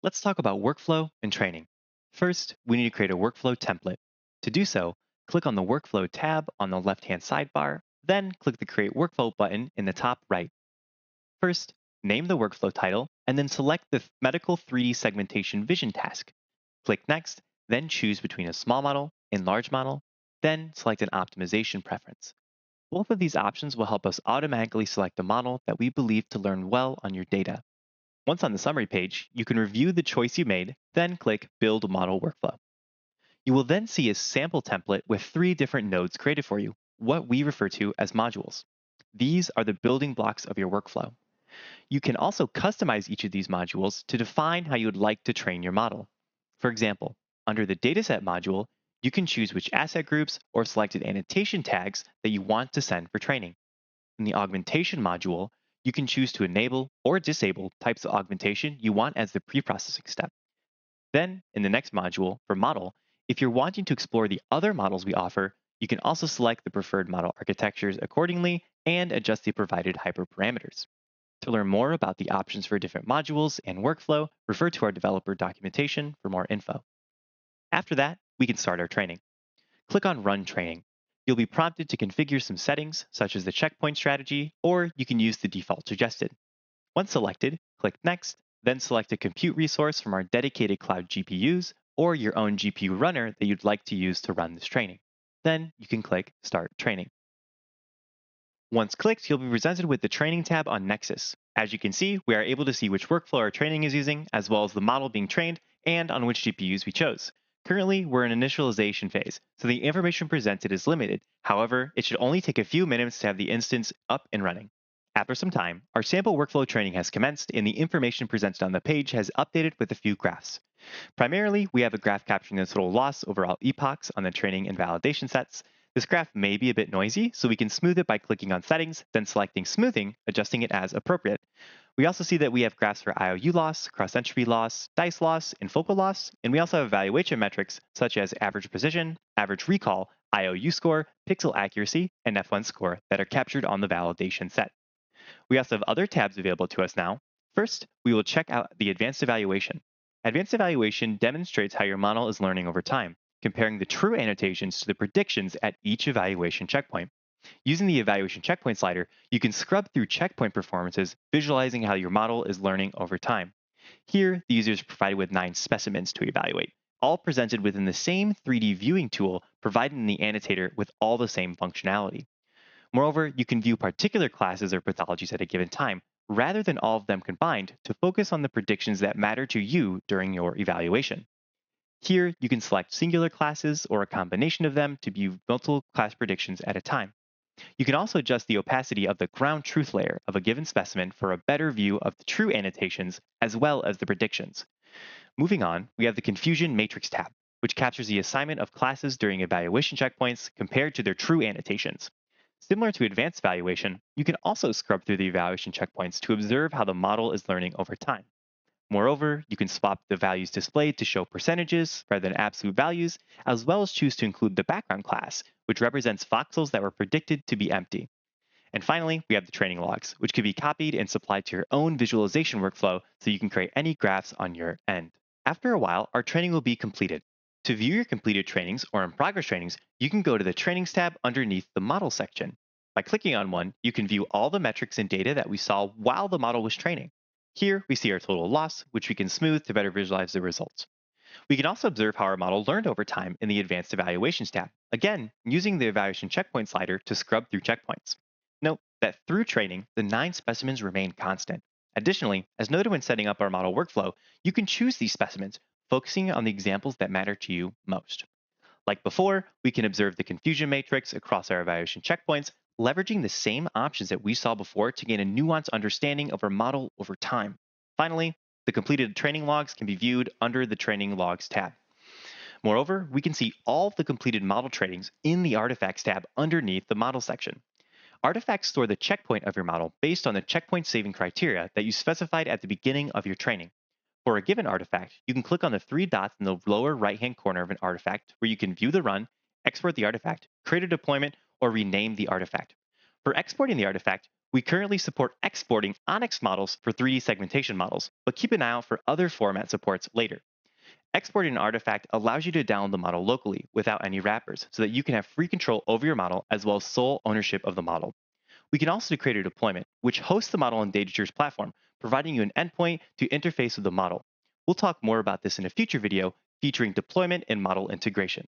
Let's talk about workflow and training. First, we need to create a workflow template. To do so, click on the Workflow tab on the left-hand sidebar, then click the Create Workflow button in the top right. First, name the workflow title, and then select the Medical 3D Segmentation Vision task. Click Next, then choose between a small model and large model, then select an optimization preference. Both of these options will help us automatically select the model that we believe to learn well on your data. Once on the summary page, you can review the choice you made, then click Build Model Workflow. You will then see a sample template with 3 different nodes created for you, what we refer to as modules. These are the building blocks of your workflow. You can also customize each of these modules to define how you would like to train your model. For example, under the Dataset module, you can choose which asset groups or selected annotation tags that you want to send for training. In the augmentation module, you can choose to enable or disable types of augmentation you want as the preprocessing step. Then, in the next module, for model, if you're wanting to explore the other models we offer, you can also select the preferred model architectures accordingly and adjust the provided hyperparameters. To learn more about the options for different modules and workflow, refer to our developer documentation for more info. After that, we can start our training. Click on Run Training. You'll be prompted to configure some settings, such as the checkpoint strategy, or you can use the default suggested. Once selected, click Next, then select a compute resource from our dedicated cloud GPUs or your own GPU runner that you'd like to use to run this training. Then you can click Start Training. Once clicked, you'll be presented with the Training tab on Nexus. As you can see, we are able to see which workflow our training is using, as well as the model being trained and on which GPUs we chose. Currently, we're in initialization phase, so the information presented is limited. However, it should only take a few minutes to have the instance up and running. After some time, our sample workflow training has commenced and the information presented on the page has updated with a few graphs. Primarily, we have a graph capturing the total loss over all epochs on the training and validation sets. This graph may be a bit noisy, so we can smooth it by clicking on Settings, then selecting Smoothing, adjusting it as appropriate. We also see that we have graphs for IOU loss, cross-entropy loss, dice loss, and focal loss, and we also have evaluation metrics such as average precision, average recall, IOU score, pixel accuracy, and F1 score that are captured on the validation set. We also have other tabs available to us now. First, we will check out the Advanced Evaluation. Advanced Evaluation demonstrates how your model is learning over time, comparing the true annotations to the predictions at each evaluation checkpoint. Using the evaluation checkpoint slider, you can scrub through checkpoint performances, visualizing how your model is learning over time. Here, the user is provided with 9 specimens to evaluate, all presented within the same 3D viewing tool, providing the annotator with all the same functionality. Moreover, you can view particular classes or pathologies at a given time, rather than all of them combined, to focus on the predictions that matter to you during your evaluation. Here, you can select singular classes or a combination of them to view multiple class predictions at a time. You can also adjust the opacity of the ground truth layer of a given specimen for a better view of the true annotations as well as the predictions. Moving on, we have the Confusion Matrix tab, which captures the assignment of classes during evaluation checkpoints compared to their true annotations. Similar to advanced evaluation, you can also scrub through the evaluation checkpoints to observe how the model is learning over time. Moreover, you can swap the values displayed to show percentages rather than absolute values, as well as choose to include the background class, which represents voxels that were predicted to be empty. And finally, we have the training logs, which can be copied and supplied to your own visualization workflow so you can create any graphs on your end. After a while, our training will be completed. To view your completed trainings or in progress trainings, you can go to the Trainings tab underneath the Model section. By clicking on one, you can view all the metrics and data that we saw while the model was training. Here, we see our total loss, which we can smooth to better visualize the results. We can also observe how our model learned over time in the Advanced Evaluations tab, again, using the Evaluation Checkpoint slider to scrub through checkpoints. Note that through training, the 9 specimens remain constant. Additionally, as noted when setting up our model workflow, you can choose these specimens, focusing on the examples that matter to you most. Like before, we can observe the confusion matrix across our evaluation checkpoints, leveraging the same options that we saw before to gain a nuanced understanding of our model over time. Finally, the completed training logs can be viewed under the Training Logs tab. Moreover, we can see all of the completed model trainings in the Artifacts tab underneath the Model section. Artifacts store the checkpoint of your model based on the checkpoint saving criteria that you specified at the beginning of your training. For a given artifact, you can click on the 3 dots in the lower right-hand corner of an artifact where you can view the run, export the artifact, create a deployment, or rename the artifact. For exporting the artifact, We currently support exporting Onyx models for 3D segmentation models, but keep an eye out for other format supports later. Exporting an artifact allows you to download the model locally without any wrappers so that you can have free control over your model as well as sole ownership of the model. We can also create a deployment, which hosts the model on Datature's platform, providing you an endpoint to interface with the model. We'll talk more about this in a future video featuring deployment and model integration.